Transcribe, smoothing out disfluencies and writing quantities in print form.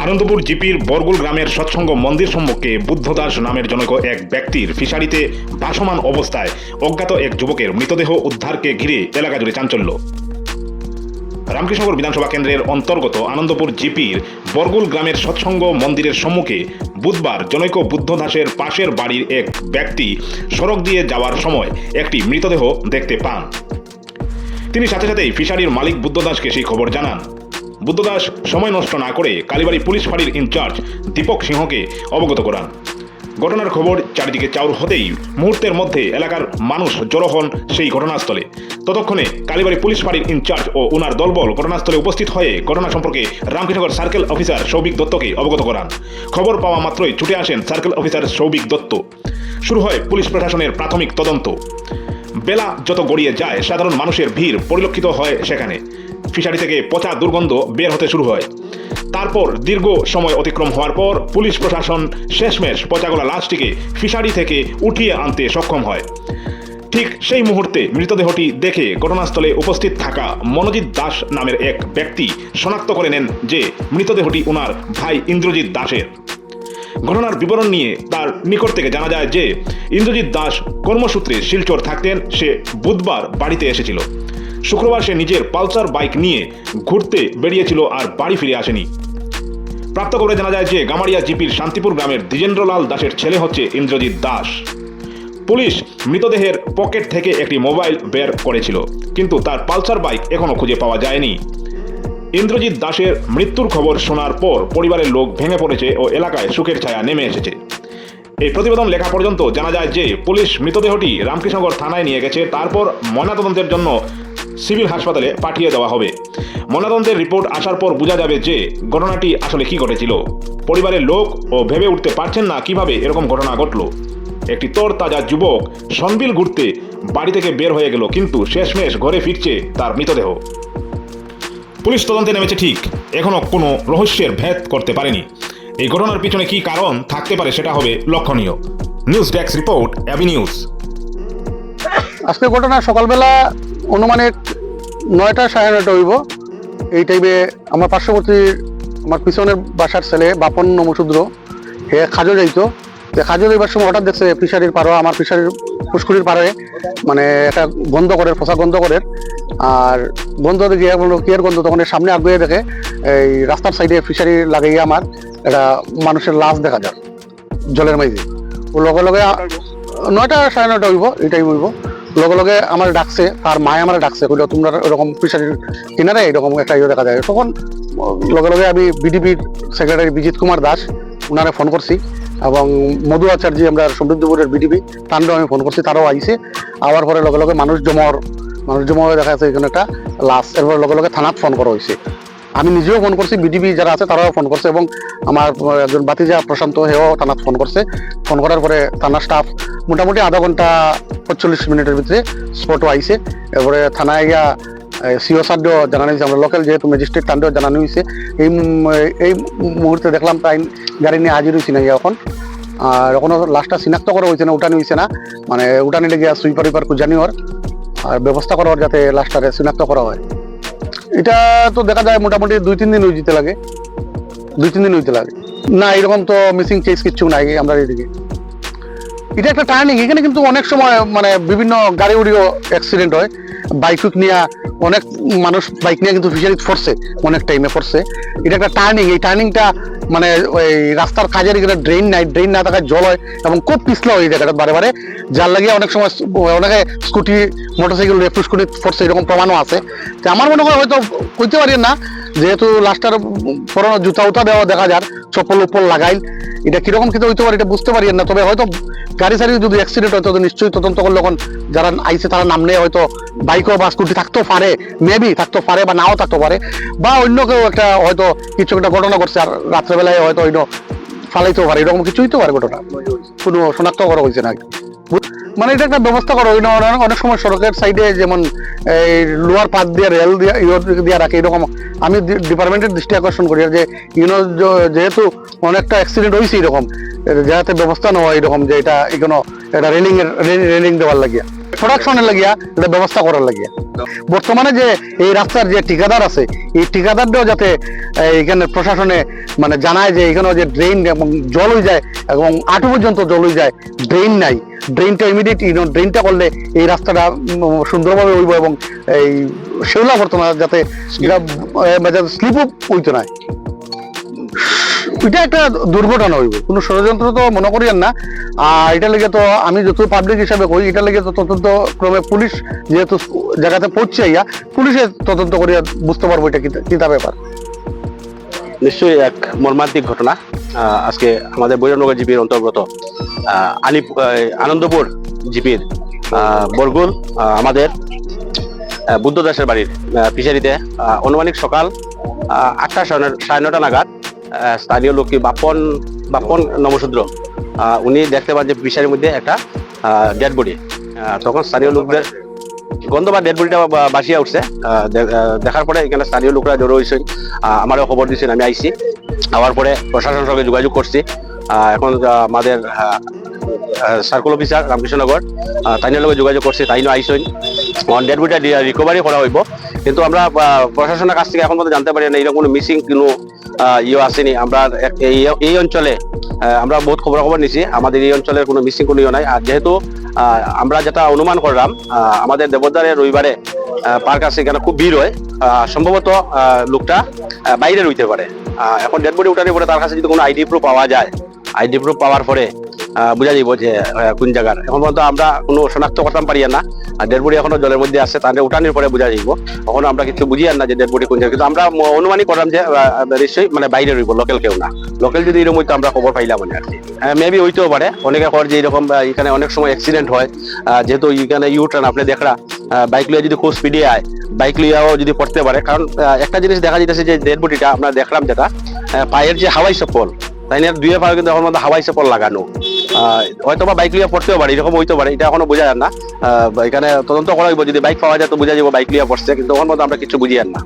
আনন্দপুর জিপির বরগুল গ্রামের সৎসঙ্গ মন্দির সম্মুখে বুদ্ধদাস নামের জনৈক এক ব্যক্তির ফিশারিতে ভাসমান অবস্থায় অজ্ঞাত এক যুবকের মৃতদেহ উদ্ধারকে ঘিরে এলাকা জুড়ে চাঞ্চল্য। রামকৃষ্ণনগর বিধানসভা কেন্দ্রের অন্তর্গত আনন্দপুর জিপির বরগুল গ্রামের সৎসঙ্গ মন্দিরের সম্মুখে বুধবার জনৈক বুদ্ধদাসের পাশের বাড়ির এক ব্যক্তি সড়ক দিয়ে যাওয়ার সময় একটি মৃতদেহ দেখতে পান। তিনি সাথে সাথেই ফিশারির মালিক বুদ্ধদাসকে সেই খবর জানান। বুদ্ধদাস সময় নষ্ট না করে কালীবাড়ি পুলিশ ফাঁড়ির ইনচার্জ দীপক সিংহকে অবগত করান। ঘটনার খবর চারিদিকে চাউর হতেই মুহূর্তের মধ্যে এলাকার মানুষ জড়ো হন সেই ঘটনাস্থলে। ততক্ষণে কালীবাড়ি পুলিশ ফাঁড়ির ইনচার্জ ও ওনার দলবল ঘটনাস্থলে উপস্থিত হয়ে ঘটনা সম্পর্কে রামকৃষ্ণনগর সার্কেল অফিসার সৌভিক দত্তকে অবগত করান। খবর পাওয়া মাত্রই ছুটে আসেন সার্কেল অফিসার সৌভিক দত্ত। শুরু হয় পুলিশ প্রশাসনের প্রাথমিক তদন্ত। বেলা যত গড়িয়ে যায় সাধারণ মানুষের ভিড় পরিলক্ষিত হয় সেখানে। ফিশারি থেকে পচা দুর্গন্ধ বের হতে শুরু হয়। তারপর দীর্ঘ সময় অতিক্রম হওয়ার পর পুলিশ প্রশাসন শেষমেশ পচাগলা লাশটিকে ফিশারি থেকে উঠিয়ে আনতে সক্ষম হয়। ঠিক সেই মুহূর্তে মৃতদেহটি দেখে ঘটনাস্থলে উপস্থিত থাকা মনোজিৎ দাস নামের এক ব্যক্তি শনাক্ত করে নেন যে মৃতদেহটি ওনার ভাই ইন্দ্রজিৎ দাসের। ঘটনার বিবরণ নিয়ে তার নিকট থেকে জানা যায় যে ইন্দ্রজিৎ দাস কর্মসূত্রে শিলচর থাকতেন। সে বুধবার বাড়িতে এসেছিল। শুক্রবার সে নিজের পালসার বাইক নিয়ে ঘুরতে বেরিয়েছিল আর বাড়ি ফিরে আসেনি। প্রাপ্ত খবরে জানা যায় যে গামারিয়া জিপির শান্তিপুর গ্রামের দ্বিজেন্দ্রলাল দাসের ছেলে হচ্ছে ইন্দ্রজিৎ দাস। পুলিশ মৃতদেহের পকেট থেকে একটি মোবাইল বের করেছিল, কিন্তু তার পালসার বাইক এখনো খুঁজে পাওয়া যায়নি। ইন্দ্রজিৎ দাসের মৃত্যুর খবর শোনার পর পরিবারের লোক ভেঙে পড়েছে ও এলাকায় শোকের ছায়া নেমে এসেছে। এই প্রতিবেদন লেখা পর্যন্ত জানা যায় যে পুলিশ মৃতদেহটি রামকৃষ্ণনগর থানায় নিয়ে গেছে। তারপর ময়নাতদন্তের জন্য সিভিল হাসপাতালে পাঠিয়ে দেওয়া হবে। ময়নাতদন্তের রিপোর্ট আসার পর বোঝা যাবে যে ঘটনাটি আসলে কি ঘটেছিল। পরিবারের লোক ও ভেবে উঠতে পারছেন না কিভাবে এরকম ঘটনা ঘটল। একটি তরতাজা যুবক সনবিল ঘুরতে বাড়ি থেকে বের হয়ে গেল, কিন্তু শেষমেশ ঘরে ফিরছে তার মৃতদেহ। পুলিশ তদন্তে নেমেছে ঠিক, এখনো কোনো রহস্যের ভেদ করতে পারেনি। এই ঘটনার পিছনে কি কারণ থাকতে পারে সেটা হবে লক্ষণীয়। News desk report, AB news. আজকে ঘটনা সকালবেলা অনুমানিক 9টা সাড়ে 9টা হইব। এই টাইমে আমার পার্শ্ববর্তী আমার পিছনের বাসার ছেলে বাপন নমশূদ্র হে খাজো যাইতো। খাজো যাইবার সময় হঠাৎ দেখছে ফিশারির পাড়ো, আমার ফিশারির পুষ্কুরির পাড়ে মানে একটা গন্ধ করে, ফসা গন্ধ করে। আর গন্ধ গিয়ে বললো কি এর গন্ধ, তখন সামনে আগুয়ে দেখে এই রাস্তার সাইডে ফিশারি লাগাইয়ে আমার একটা মানুষের লাশ দেখা যায় জলের মাঝে। ও লগে লগে 9টা সাড়ে 9টা হইব, এইটাই হইব। লগে লগে আমার ডাকছে, আর মায় আমার ডাকছে, বললো তোমরা এরকম ফিশারির কিনারে এরকম একটা ইয়ে দেখা যায়। তখন লগে লগে আমি বিডিপির সেক্রেটারি বিজিত কুমার দাস ওনারে ফোন করছি, এবং মধু আচার্য আমরা সমৃদ্ধপুরের বিডিপি তান্ডও আমি ফোন করছি, তারাও আইসে। আবার পরে লগে লগে মানুষ জমা হয়ে দেখা যাচ্ছে এখানে একটা লাশ। এরপর লগে লগে থানাত ফোন করা হয়েছে। আমি নিজেও ফোন করছি, বিডিপি যারা আছে তারাও ফোন করছে, এবং আমার একজন বাতিজা প্রশান্ত হেও থানাত ফোন করছে। ফোন করার পরে থানার স্টাফ মোটামুটি আধা ঘন্টা 45 মিনিটের ভিতরে স্পটও আইসে। এরপরে থানায় গিয়া সিও সাড্ডও জানানো হয়েছে, আমরা লোকাল যেহেতু ম্যাজিস্ট্রেট তান্ডও জানানো হয়েছে। এই মুহূর্তে দেখলাম তাই গাড়ি নিয়ে হাজির হয়েছি না এখন। আর এখনো লাশটা চিনাক্ত করা হয়েছে না, উঠানি হয়েছে না, মানে উঠানি লেগে সুইপার উইপার জানি ওর আর ব্যবস্থা করা যাতে লাশটারে চিনাক্ত করা হয়। এটা তো দেখা যায় মোটামুটি 2-3 দিন হইতে লাগে, 2-3 দিন হইতে লাগে না। এরকম তো মিসিং কেস কিচ্ছু নাই আমরা এদিকে। এটা একটা টার্নিং, এখানে কিন্তু অনেক সময় মানে বিভিন্ন গাড়ি উড়িও অ্যাক্সিডেন্ট হয়। বাইক নিয়ে অনেক মানুষ বাইক নিয়ে কিন্তু ফিশারিতে পড়ছে, অনেক টাইমে পড়ছে। এটা একটা টার্নিং, এই টার্নিংটা মানে ওই রাস্তার কাজের এখানে ড্রেন নাই, ড্রেন না থাকায় জল হয় এবং খুব পিছলা হয়ে জায়গাটা বারে বারে, যার লাগিয়ে অনেক সময় অনেকে স্কুটি মোটরসাইকেল রেফ্রু স্কুটি পড়ছে, এরকম প্রমাণও আছে। তো আমার মনে হয় হয়তো কইতে পারি না, যেহেতু লাস্টার পুরোনো জুতা উতা দেওয়া দেখা যায়, চপ্পল উপর লাগাইল, এটা কিরকম কিন্তু হইতে পারে এটা বুঝতে পারি না। তবে হয়তো গাড়ি সারি যদি অ্যাক্সিডেন্ট হয় তো নিশ্চয়ই তদন্ত করলে যখন যারা আইসে তারা নাম নেই, হয়তো বাইকও বা স্কুটি থাকতেও পারে, মেবি থাকতে পারে বা নাও থাকতে পারে, বা অন্য কেউ একটা হয়তো কিছু একটা ঘটনা করছে আর রাত্রেবেলায় হয়তো অন্য ফালাইতেও পারে, এরকম কিছু হইতে পারে। ঘটনা কোনো শনাক্ত করা হয়েছে না, মানে এটা একটা ব্যবস্থা করা হয় না। অনেক সময় সড়কের সাইডে যেমন এই লোয়ার পাত দিয়ে রেল দিয়ে রাখে, এরকম আমি ডিপার্টমেন্টের দৃষ্টি আকর্ষণ করি যে যেহেতু অনেকটা অ্যাক্সিডেন্ট হয়েছে এরকম, যাতে ব্যবস্থা নেওয়া এরকম যে এটা এখানে একটা রেলিং দেওয়ার লাগিয়া। প্রোডাকশনের লাগিয়া এটা ব্যবস্থা করার লাগিয়া বর্তমানে যে এই রাস্তার যে ঠিকাদার আছে এই ঠিকাদারটাও যাতে এখানে প্রশাসনে মানে জানায় যে এখানে যে ড্রেন এবং জল হয়ে যায় এবং আটু পর্যন্ত জল হয়ে যায়, ড্রেন নাই, ড্রেনটা ইমিডিয়েট ড্রেনটা করলে এই রাস্তাটা সুন্দরভাবে হইব এবং এই শেওলা করতো না, যাতে স্লিপও হইতো না। এটা একটা দুর্ঘটনা হইব, কোনো ষড়যন্ত্র তো মনে করিয়েন না। আর এটা লেগে তো আমি যত পাবলিক হিসাবে কই, এটা লেগে তো তদন্ত ক্রমে পুলিশ যেহেতু জায়গাতে পৌঁছে ইয়া পুলিশে তদন্ত করিয়া বুঝতে পারবো এটা কিতা ব্যাপার। নিশ্চয়ই এক মর্মান্তিক ঘটনা। আজকে আমাদের বৈরানগর জিপির অন্তর্গত আনন্দপুর জিপির বরগুল আমাদের বুদ্ধ দাসের বাড়ির ফিশারিতে আনুমানিক সকাল 8টা 9:30 নাগাদ স্থানীয় লোক বাপন নমশূদ্র উনি দেখতে পান যে ফিশারির মধ্যে একটা ডেড বডি। তখন স্থানীয় লোকদের গন্ধ বা ডেড বডিটা বাসিয়া উঠছে। দেখার পরে এখানে স্থানীয় লোকরা জড়ো হয়েছেন, আমারও খবর দিয়েছেন, আমি আইসি। আওয়ার পরে প্রশাসনের সঙ্গে যোগাযোগ করছি। এখন আমাদের সার্কেল অফিসার রামকৃষ্ণনগর তাইনের লগে যোগাযোগ করছি, তাইনও আইসেন। ডেড বডিটা রিকভারি করা হইব, কিন্তু আমরা প্রশাসনের কাছ থেকে এখন পর্যন্ত জানতে পারি না এরকম কোনো মিসিং কোনো আসেনি। আমরা এই অঞ্চলে আমরা বহুত খবর নিছি, আমাদের এই অঞ্চলের কোনো মিসিং কোনো নাই। আর যেহেতু আমরা যেটা অনুমান করলাম আমাদের দেবদারে রবিবারে পার্ক আছে, এখানে খুব ভিড় হয়, সম্ভবত লোকটা বাইরে রইতে পারে। এখন ডেড বডি উঠানোর পরে তার কাছে যদি কোনো আইডি প্রুফ পাওয়া যায়, আইডি প্রুফ পাওয়ার পরে বুঝা যাইব যে কোন জায়গার। এখন পর্যন্ত আমরা কোনো শনাক্ত করতাম পারি না, ডেড বডি এখনো জলের মধ্যে আছে, তাহলে উঠানোর পরে বুঝা যাইব। এখনো আমরা কিছু বুঝি না যে ডেড বডি কোন জায়গায়, কিন্তু আমরা অনুমানই করলাম যে নিশ্চয়ই মানে বাইরে রইব, লোকাল কেউ না। লোকাল যদি এরকম হইতো আমরা খবর পাইলাম মানে আর কি। মেবি হইতেও পারে, অনেকে কর যে এরকম এখানে অনেক সময় অ্যাক্সিডেন্ট হয়, যেহেতু এখানে ইউটার্ন আপনি দেখরা বাইক লিয়ে যদি খুব স্পিডে আয়, বাইক লিয়াও যদি পড়তে পারে। কারণ একটা জিনিস দেখা যাইতেছে যে ডেড বডিটা আমরা দেখলাম যেটা পায়ের যে হাওয়াই চপ্পল, তাই না, দুয়ে পায়ে কিন্তু এখন মধ্যে হাওয়াই চপ্পল লাগানো, হয়তো বা বাইক লিয়া পড়তেও পারে, এরকম হইতে পারে, এটা এখনো বোঝা যান না। এখানে তদন্ত করা হইব, যদি বাইক পাওয়া যায় তো বোঝা যাবো বাইক লিয়া পড়ছে, কিন্তু এখন মধ্যে আমরা কিছু বুঝি না।